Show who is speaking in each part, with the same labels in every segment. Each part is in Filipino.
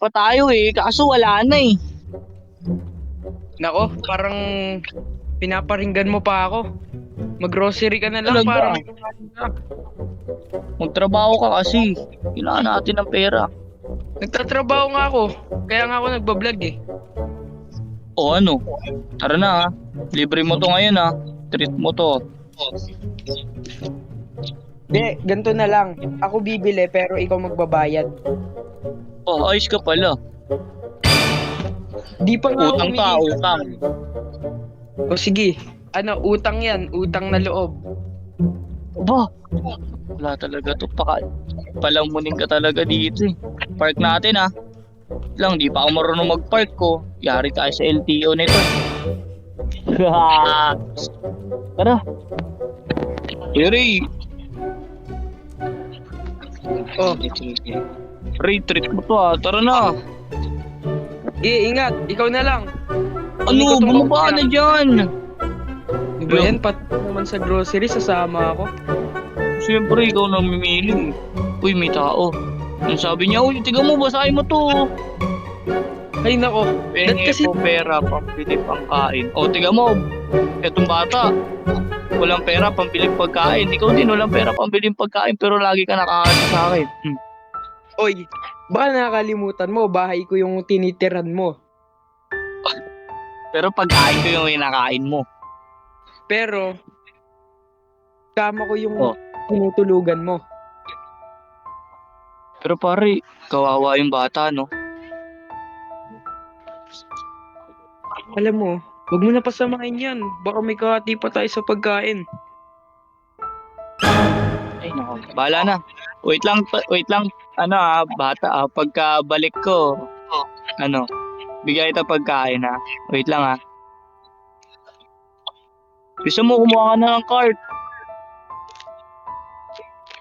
Speaker 1: pa tayo eh, kaso wala na eh.
Speaker 2: Nako, parang pinaparinggan mo pa ako. Mag-grocery ka na lang
Speaker 1: Talaga.
Speaker 2: para may kumain ka.
Speaker 1: Magtrabaho ka kasi. Kailangan natin ng pera.
Speaker 2: Nagtatrabaho nga ako. Kaya nga ako nagbablog eh.
Speaker 1: O ano? Tara na ha. Libre mo to ngayon ha. Treat mo to.
Speaker 2: Di, ganito na lang. Ako bibili pero ikaw magbabayad.
Speaker 1: Oh, ayos ka pala.
Speaker 2: Di pa nga ako
Speaker 1: Utang ka,
Speaker 2: kumikita.
Speaker 1: utang.
Speaker 2: O sige, ano, utang yan. Utang na loob.
Speaker 1: Aba, wala talaga to. Palamunin ka talaga dito eh. Park natin ha. Lang, di pa ako marunong mag-park ko. Yari tayo sa LTO nito. Tara. Ray.
Speaker 2: Oh,
Speaker 1: Ray, treat mo to ha. Tara na.
Speaker 2: ingat. Ikaw na lang.
Speaker 1: Ano,
Speaker 2: ko tong
Speaker 1: bumaba
Speaker 2: kausap.
Speaker 1: na dyan.
Speaker 2: Di ba yan? Pat naman sa grocery, sasama ako.
Speaker 1: Siyempre, ikaw na mamimili. Uy, may tao. Ang sabi niya, uy, tiga mo, basahin mo to.
Speaker 2: Ay nako.
Speaker 1: Pengi
Speaker 2: kasi-
Speaker 1: po pera, pambili pangkain. O, tiga mo, etong bata. Walang pera, pambili pagkain. Ikaw din, walang pera, pambili pagkain. Pero lagi ka nakakasa sa akin.
Speaker 2: Oy, baka nakakalimutan mo, bahay ko yung tinitiran mo.
Speaker 1: Pero pagkain ko yung kinakain mo.
Speaker 2: Pero, kama ko yung
Speaker 1: Oh.
Speaker 2: tinutulugan mo.
Speaker 1: Pero pare, kawawa yung bata, no?
Speaker 2: Alam mo, huwag mo na pasamahin yan. Baka may kahati pa tayo sa pagkain.
Speaker 1: Ay, nako. Bahala na. Wait lang. Ano bata pagkabalik ko, ano, bigay kita pagkain ha. Wait lang ha. Gusto mo kumuha ka na ng card?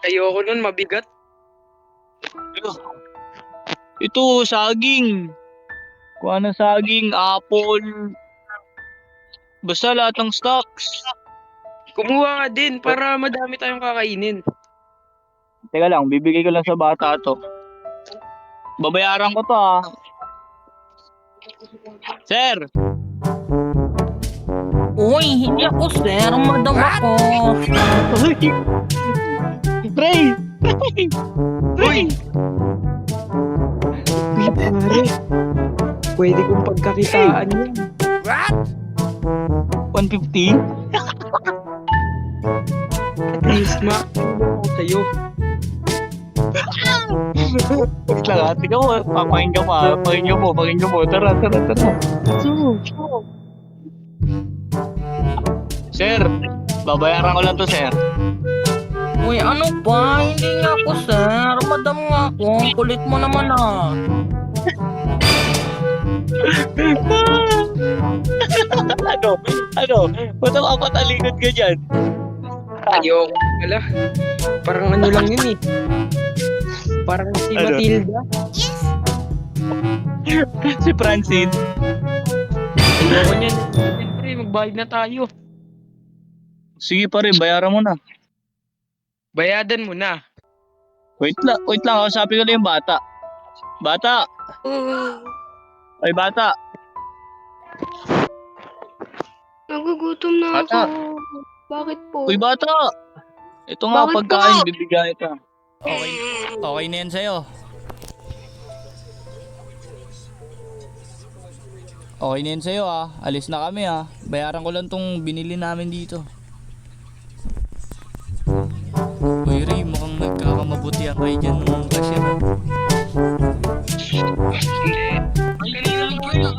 Speaker 2: Ayoko nun, mabigat.
Speaker 1: Ito, saging. Kuha ng saging, apple. Basta lahat ng stocks.
Speaker 2: Kumuha ka din para madami tayong kakainin.
Speaker 1: Teka lang, bibigay ko lang sa bata to. Babayaran ko to ha. Sir!
Speaker 3: Uy, hindi ako sir, madam ako.
Speaker 1: Ray!
Speaker 2: Uy! Uy, pare. Pwede kong pagkakitaan yun.
Speaker 1: 150?
Speaker 2: At least, ako sa'yo.
Speaker 1: Wait lang ha, tingnan mo, pakinggan mo ha, pakinggan mo, tara. Sir, babayaran ko lang to sir.
Speaker 3: Uy, ano ba? Hindi nga ako sir, madam nga ako. Ang kulit mo naman ah.
Speaker 1: Ano, ba't ang kapatalikod ka dyan?
Speaker 2: Ayoko pala. Parang ano lang yun eh. Parang si
Speaker 1: Ano?
Speaker 2: Matilda.
Speaker 1: Si Francine.
Speaker 2: Ayoko niyan. Siyempre, magbayad na tayo.
Speaker 1: Sige pa rin, bayaran mo na.
Speaker 2: Bayadan mo na.
Speaker 1: Wait lang, kausapin ko na yung bata. Bata! Ay, bata!
Speaker 4: Nagugutom na
Speaker 1: Bata.
Speaker 4: ako. Bakit po?
Speaker 1: Uy, bata! Ito nga,
Speaker 4: Bakit
Speaker 1: pagkain,
Speaker 4: po?
Speaker 1: bibigyan kita.
Speaker 3: Okay na yan sa'yo. Okay na yan sa'yo ah. Alis na kami ah. Bayaran ko lang tong binili namin dito. Uy Ray, mukhang nagkakamabutihan kayo dyan ng cashier ah.
Speaker 2: Kanina pa yun.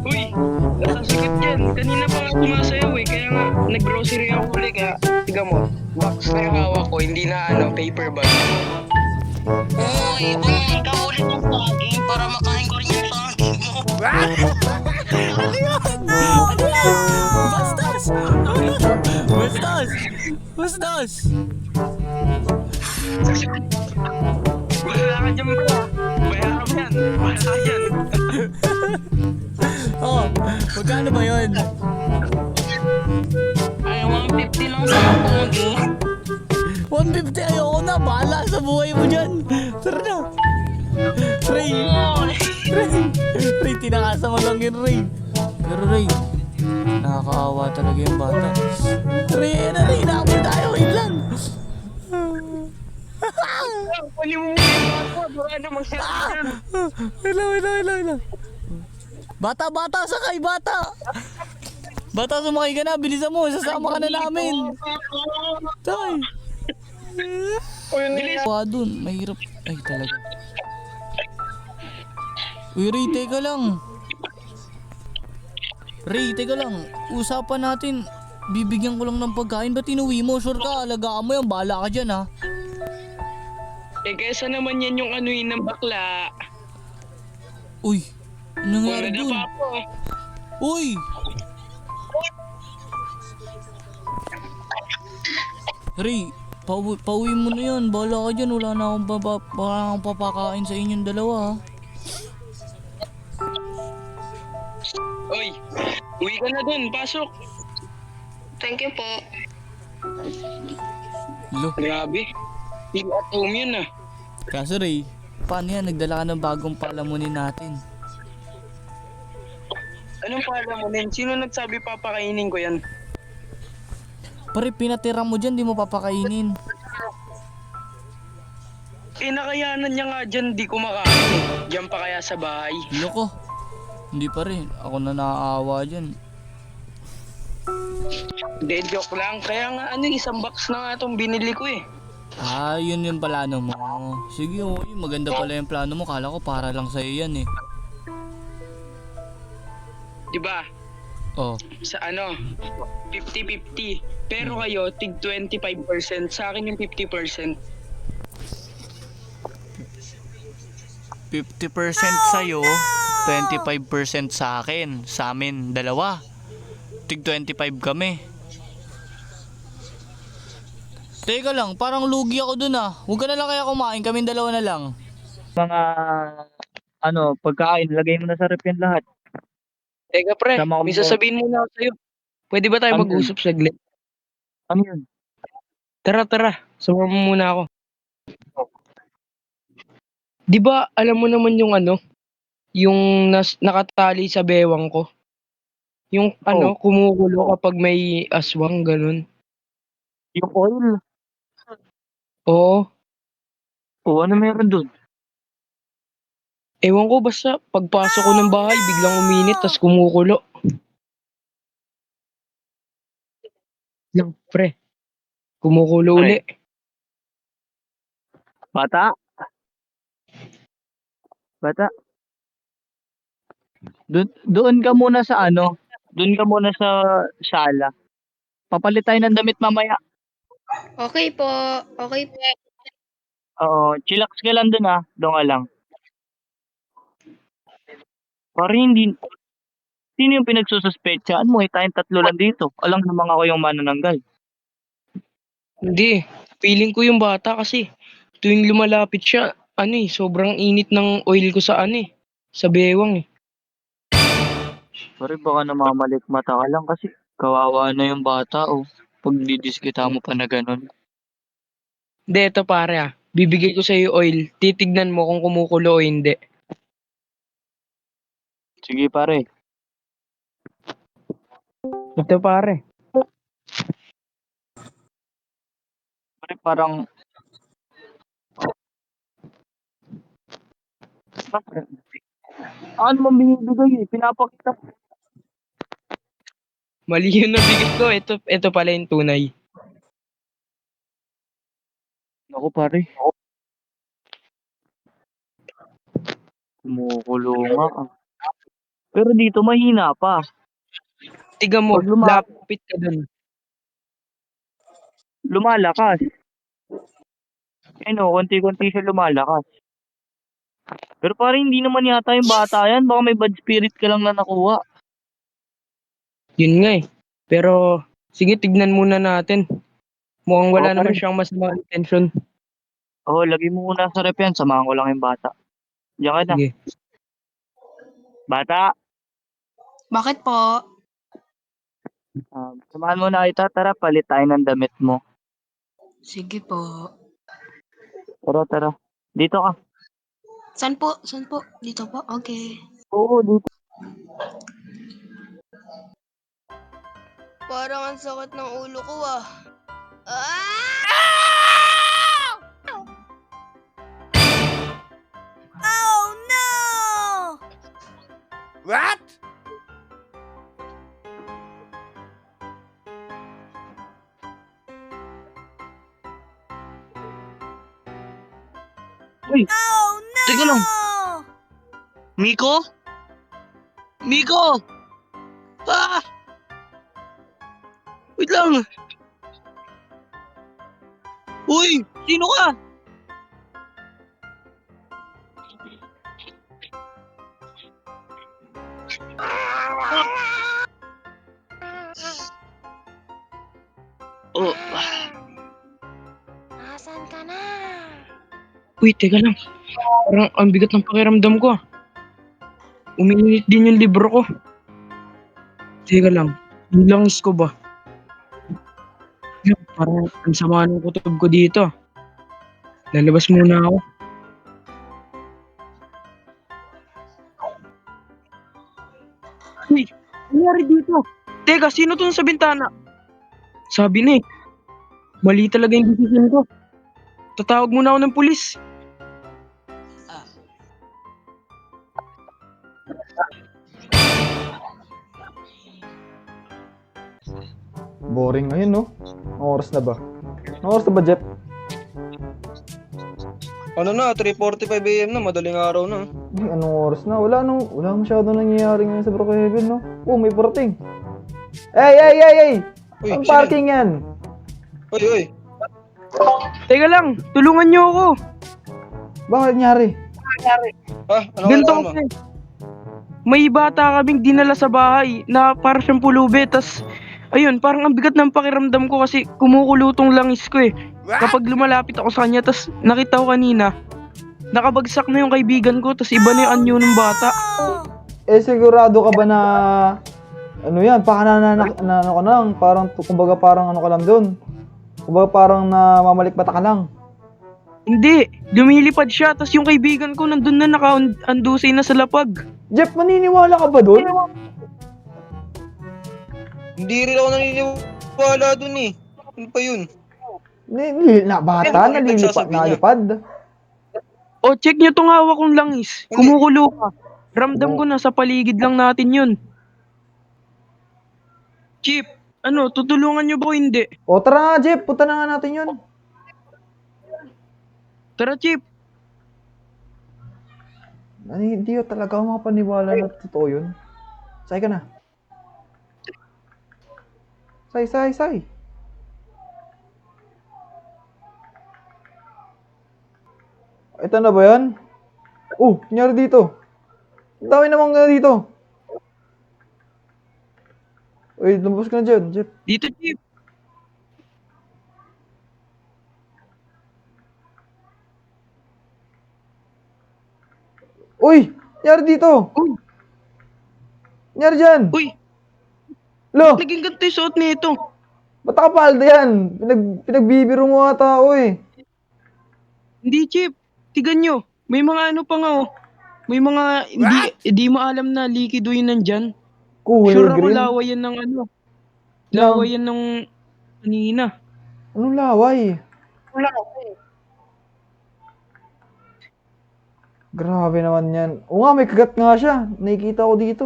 Speaker 2: Uy, nasasagot yan. Kanina pa nga sumasayaw eh. Kaya nga, nag-grocery ako ulit. Kaya, tiga mo, box na yung hawak ko. Hindi na paper bag.
Speaker 3: Uy, bumili ka ulit ng saging para makain ko rin yung saging mo. Bastos!
Speaker 2: Wala ka dyan bro. Bayaran mo yan. Wala ka dyan.
Speaker 3: Oh, magkano ba yun? Ay, 150 lang sa pogi. 150 ayoko na, bahala sa buhay mo dyan. Tara na. Ray! Ray, tinakasan mo lang yun, Ray. Pero Ray, nakakaawa talaga yung bata. Ray, Ray, naabot tayo, wait lang.
Speaker 2: Kunin mo muna yung bata. Baka na mangyari dyan.
Speaker 3: Wait lang. Bata, sakay, bata. Bata, sumakay ka na, bilisan mo, sasama ka na namin. Tay.
Speaker 2: Bilis.
Speaker 3: Dun, mahirap. Ay, talaga. Uy, Ray, teka lang. Ray, teka lang. Usapan natin. Bibigyan ko lang ng pagkain. Ba't inuwi mo? Sure ka, alagaan mo yan. Bahala ka dyan, ha?
Speaker 2: Eh, kesa naman yan yung anuin ng bakla.
Speaker 3: Uy, anong nangyari
Speaker 2: Wala na
Speaker 3: dun?
Speaker 2: pa ako.
Speaker 3: Uy! Ray, pauwi mo na yan. Bahala ka dyan. Wala na akong papakain sa inyong dalawa, ha?
Speaker 2: Oy, uwi ka na dun. Pasok.
Speaker 4: Thank you po.
Speaker 3: Lo,
Speaker 2: Grabe. Feel at home yun ah.
Speaker 3: kaso Ray, paano yan? Nagdala ka ng bagong palamunin natin.
Speaker 2: Anong pala mo din? Sino nagsabi papakainin ko yan?
Speaker 3: Pare, pinatira mo dyan, di mo papakainin.
Speaker 2: Eh, nakayanan niya nga dyan, di kumakain eh. Diyan pa kaya sa bahay.
Speaker 3: Loko. Hindi pa rin. Ako na naaawa dyan.
Speaker 2: Hindi, joke lang. Kaya nga isang box na nga itong binili ko eh.
Speaker 3: Ah, yun yung plano mo. Sige, okay. Maganda pala yung plano mo. Kala ko para lang sa'yo yan, eh.
Speaker 2: Diba?
Speaker 3: Oh.
Speaker 2: Sa 50-50. Pero kayo, tig 25%. Sa akin yung 50%.
Speaker 3: 50% sa'yo, 25% sa akin. Sa amin, dalawa. Tig 25 kami. Teka lang, parang lugi ako dun, ah. Huwag ka na lang kaya kumain. Kaming dalawa na lang.
Speaker 1: Mga, pagkain, lagay mo na sa rep yan lahat.
Speaker 2: Teka pre,
Speaker 1: Tama
Speaker 2: may
Speaker 1: mo.
Speaker 2: sasabihin muna ako sa'yo. Pwede ba tayo
Speaker 1: Ano
Speaker 2: mag-usap saglit?
Speaker 1: Ano yun?
Speaker 2: Tara. Sumama mo muna ako. Di ba alam mo naman yung yung nakatali sa bewang ko? Yung kumukulo kapag may aswang, ganun.
Speaker 1: Yung oil.
Speaker 2: Oo.
Speaker 1: Ano meron dun?
Speaker 2: Ewan ko, basta pagpasok ko ng bahay, biglang uminit, tas kumukulo. Yung pre, kumukulo
Speaker 1: Pre.
Speaker 2: uli.
Speaker 1: Bata. Doon ka muna sa doon ka muna sa sala. Papalit tayo ng damit mamaya.
Speaker 4: Okay po. Okay po.
Speaker 1: Oo, chillax ka lang doon doon ka lang. Para hindi, sino yung pinagsususpetsyahan mo? Tayong tatlo lang dito. Alam naman ako yung manananggal.
Speaker 2: Hindi, feeling ko yung bata kasi tuwing lumalapit siya, sobrang init ng oil ko sa sa bewang eh.
Speaker 1: Pare, baka namamalik mata ka lang kasi kawawa na yung bata pag didiskita mo pa na ganun.
Speaker 2: Hindi, ito pare bibigay ko sa iyo oil, titignan mo kung kumukulo o hindi.
Speaker 1: Sige pare.
Speaker 2: Ito pare.
Speaker 1: Pare, parang ano man binibigay pinapakita.
Speaker 2: Mali yung nabigay ko, ito pala yung tunay.
Speaker 1: Naku pare. Kumukulo nga Pero dito mahina pa.
Speaker 2: Tiga mo,
Speaker 1: Pag
Speaker 2: lapit ka dun.
Speaker 1: lumalakas. Konti-konti siya lumalakas. Pero parang hindi naman yata yung bata yan. Baka may bad spirit ka lang na nakuha.
Speaker 2: Yun nga eh. Pero, sige, tignan muna natin. Mukhang wala
Speaker 1: Oo,
Speaker 2: naman
Speaker 1: pare.
Speaker 2: siyang masamang intention.
Speaker 1: Lagay mo muna sa rep yan. Samahan ko lang yung bata. Diyan ka na.
Speaker 2: Sige.
Speaker 1: Bata,
Speaker 4: Bakit po?
Speaker 1: samahan mo na kita. Tara, palit tayo ng damit mo.
Speaker 4: Sige po.
Speaker 1: Tara. Dito ka.
Speaker 4: Saan po? Saan po? Dito po? Okay.
Speaker 2: Oo, dito.
Speaker 4: Parang ang sakit ng ulo ko ah. Ah!
Speaker 3: What?
Speaker 1: Uy, teka lang. Miko? Miko! Ah! Wait lang. Uy, sino ka? Oh,
Speaker 4: Nasaan ka na?
Speaker 2: Uy, teka lang. Parang ang bigat ng pakiramdam ko ah. Umiinit din yung libro ko. Teka lang. Yung langis ko ba? Yun, parang ang sama ng kutob ko dito. Lalabas muna ako. Uy, nangyari dito? Teka, sino to sa bintana? Sabi na eh. Mali talaga yung decision ko. Tatawag muna ako ng pulis.
Speaker 5: Boring ngayon, no? Anong oras na ba? Anong oras na ba, Jeff?
Speaker 6: Ano na, 3:45 AM na, madaling araw na.
Speaker 5: Ay, anong oras na? Wala masyadong nangyayari ngayon sa Brookhaven, no? Oh, may parating. Hey!
Speaker 6: Uy,
Speaker 5: Ang
Speaker 6: sino?
Speaker 5: parking yan!
Speaker 6: Uy.
Speaker 2: Teka lang, tulungan niyo ako.
Speaker 5: Bakit nangyari?
Speaker 6: Ano
Speaker 2: Ganito
Speaker 6: kailangan mo?
Speaker 2: kasi. May bata kaming dinala sa bahay na para siyang pulubi. Tas, ayun, parang ang bigat ng pakiramdam ko kasi kumukulutong langis ko eh. Kapag lumalapit ako sa kanya, tas nakita ko kanina, nakabagsak na yung kaibigan ko, tas iba na yung anyo ng bata.
Speaker 5: Eh, sigurado ka ba na... Ano yan? Baka ano ka lang? Parang, kumbaga parang ano ka lang dun? Kumbaga parang namamalikmata ka lang.
Speaker 2: Hindi, lumilipad siya, tas yung kaibigan ko nandun na naka-andusay na sa lapag.
Speaker 5: Jeff, maniniwala ka ba dun?
Speaker 6: Hindi rin ako naniniwala dun eh. Ano pa yun?
Speaker 5: Bata,
Speaker 6: Ano
Speaker 5: nalilipad,
Speaker 6: pinagsasabi niya?
Speaker 5: nalipad.
Speaker 2: O, check nyo tong hawak kong langis. Kumukulo ka. Ramdam ko na sa paligid lang natin yun. Chip, ano, tutulungan nyo ba o hindi?
Speaker 5: O, tara nga, Jeff. Punta na nga natin yun.
Speaker 2: Tara, Chip.
Speaker 5: Hindi ko talaga ako makapaniwala na totoo yun. Say ka na. Say. Ito na ba yan? Oh, nangyari dito. Ang dami naman nga dito. Uy, lumabas ka na dyan, Jeff.
Speaker 2: Dito, Chip.
Speaker 5: Uy, nangyari dito.
Speaker 2: Uy,
Speaker 5: Nangyari dyan.
Speaker 2: uy,
Speaker 5: Lo,
Speaker 2: naging ganito yung suot nito.
Speaker 5: ba't nakapalda yan? Pinagbibiro mo ata ako eh.
Speaker 2: Hindi, Chip. Tigan nyo. May mga ano pa nga, oh. May mga hindi mo alam na likido yun nandyan.
Speaker 5: Kulay
Speaker 2: Sure ako
Speaker 5: green.
Speaker 2: laway yan ng ano. Laway yan ng kanina.
Speaker 5: Anong laway? Grabe naman yan. Oo nga, may kagat nga siya. Nakikita ko dito.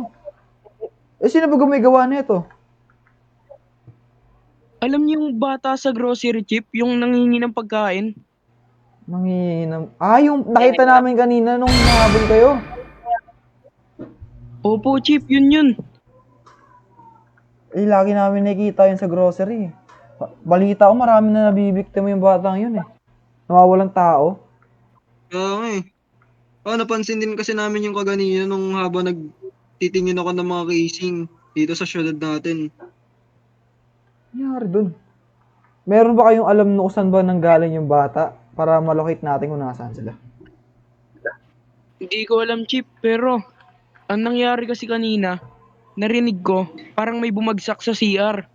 Speaker 5: Eh, sino ba gumigawa nito?
Speaker 2: Alam niyo yung bata sa grocery, Chip, yung nangingi ng pagkain?
Speaker 5: Manginginam. Yung nakita namin kanina nung nahabol kayo.
Speaker 2: Opo, Chip, yun.
Speaker 5: Eh, lagi namin nakikita yun sa grocery. Balita ko, marami na nabibiktima yung batang yun eh. Nawawalang tao.
Speaker 6: Oo nga eh. Napansin din kasi namin yung kaganina nung habang nagtitingin ako ng mga casing dito sa syudad natin.
Speaker 5: Nangyari dun. Meron ba kayong alam kung saan ba nanggaling yung bata? Para malocate natin kung nasaan sila.
Speaker 2: Hindi ko alam, Chip, pero ang nangyari kasi kanina, narinig ko, parang may bumagsak sa CR.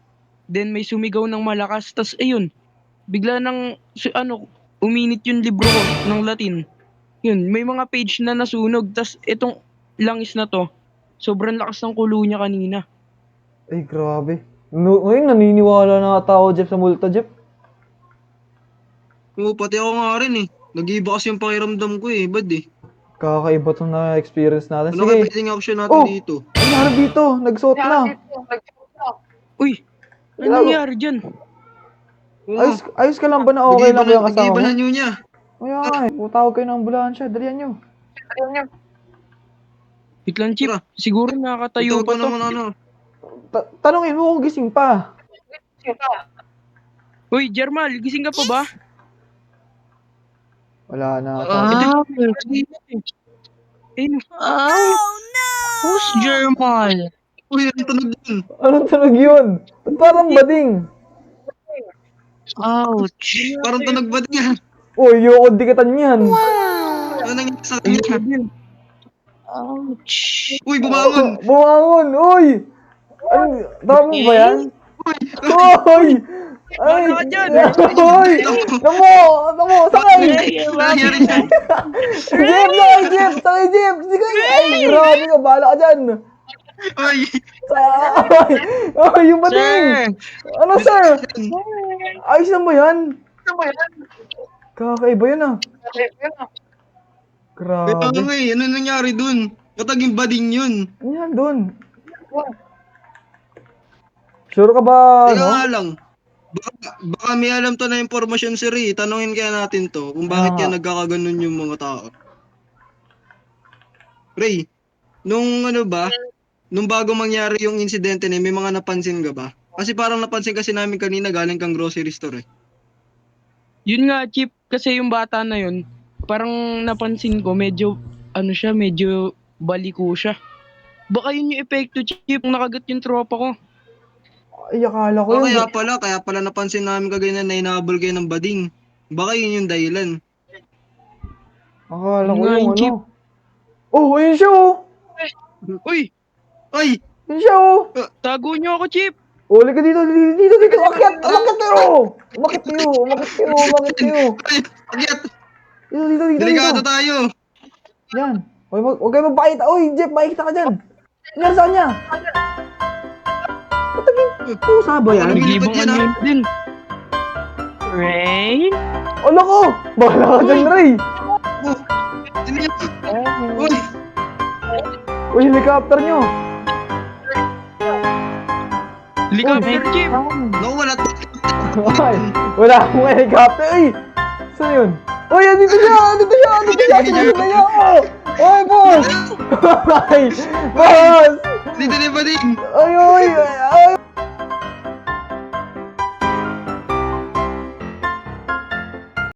Speaker 2: Then may sumigaw ng malakas, tas ayun, bigla nang, uminit yung libro ko ng Latin. Yun, may mga page na nasunog. Tas itong langis na to, sobrang lakas ng kulo niya kanina.
Speaker 5: Ay, grabe. Ngayon, naniniwala na ata ako, Jeff, sa multo, Jeff.
Speaker 6: Oo, pati ako nga rin eh. Nag-iiba kasi yung pakiramdam ko eh. Bad eh.
Speaker 5: Kakaiba itong na-experience natin.
Speaker 6: Ano kaya
Speaker 5: Sige.
Speaker 6: pwedeng action natin
Speaker 5: Oh!
Speaker 6: dito?
Speaker 5: Ano nangyari dito? Nagsuot na.
Speaker 2: Uy, ano
Speaker 5: Ginagawa-
Speaker 2: nangyari dyan?
Speaker 6: Oo,
Speaker 5: Ayos ka lang ba na okay lang ba yung kasama
Speaker 6: nag-iiba
Speaker 5: mo?
Speaker 6: na nyo niya.
Speaker 5: Kaya nga eh. Tawag kayo ng ambulansya. Dalihan nyo.
Speaker 2: Wait lang, Chip.
Speaker 6: Tara.
Speaker 2: Siguro nakakatayo
Speaker 6: Tawag
Speaker 2: pa
Speaker 6: ko
Speaker 2: to.
Speaker 6: naman ano.
Speaker 5: Tanungin mo kung gising pa.
Speaker 2: Uy, Jermal, gising ka pa ba?
Speaker 5: Wala na ata.
Speaker 1: Ah,
Speaker 2: Ayun.
Speaker 1: who's Jermal?
Speaker 6: Uy, ang tunog dun.
Speaker 5: Anong tunog yun? Parang bading.
Speaker 1: Ouch.
Speaker 6: Parang tunog ba din?
Speaker 5: Uy, yung dikatan yan.
Speaker 6: Ano nangyari sa kanya?
Speaker 1: Ouch.
Speaker 6: Uy, bumangon!
Speaker 5: Bumangon! Uy! Ano? Tama ba yan? Uy! Ay!
Speaker 2: Wala ka dyan!
Speaker 5: Uy! Tamo! Sakay!
Speaker 6: Ano nangyari dyan?
Speaker 5: Jeep! Sakay, Jeep! Sige! Ay, grabe ka! Bahala ka dyan!
Speaker 6: Uy!
Speaker 5: Ay, yung bading! Ano, sir? Ayos lang ba yan? Kakaiba yun ah.
Speaker 6: Kaya
Speaker 5: Grabe.
Speaker 6: nga eh, ano nangyari dun? Pataging bading yun.
Speaker 5: Ano yan dun? Sure ka ba,
Speaker 6: Teka nga
Speaker 5: ano?
Speaker 6: lang. Baka may alam to na impormasyon si Ray. Tanungin kaya natin to kung bakit kaya nagkakaganon yung mga tao. Ray, nung ano ba, nung bago mangyari yung insidente na yun, may mga napansin ka ba? Kasi parang napansin kasi namin kanina galing kang grocery store eh.
Speaker 2: Yun nga, Chip. Kasi yung bata na yun, parang napansin ko, medyo baliko siya. Baka yun yung epekto, Chip, nung nakagat yung tropa ko.
Speaker 5: Ay, akala ko
Speaker 6: O
Speaker 5: yun.
Speaker 6: kaya pala napansin namin kaganyan na inahabol kayo ng bading. Baka yun yung dahilan.
Speaker 5: Akala ko
Speaker 2: Nga,
Speaker 5: yung
Speaker 2: yung chip.
Speaker 5: ano. Oh, ayun siya oh!
Speaker 2: Uy,
Speaker 6: Ay!
Speaker 5: Ayun siya oh!
Speaker 2: tago niyo ako, Chip.
Speaker 5: Uli ka dito! Umakyat kayo! Umakyat kayo!
Speaker 6: Ay! Agyat!
Speaker 5: Dito!
Speaker 6: Delikado tayo!
Speaker 5: Yan. Huwag kayo magpakita. Uy, Jeff, makikita ka dyan. Yan, saan niya? Patagin. Pusa ba yan?
Speaker 2: Nag-ibang ano yun din. Rain?
Speaker 5: Ala ko! Bahala ka dyan, Ray.
Speaker 6: Sino yan? Uy!
Speaker 5: Uy, helicopter nyo.
Speaker 2: Helicopter, Chip.
Speaker 6: Naku, wala to.
Speaker 5: Ay, wala akong helicopter. Uy, saan yun? Uy, dito siya. Uy, boss. Ay, boss.
Speaker 6: Dito na yung bading!
Speaker 5: Ay,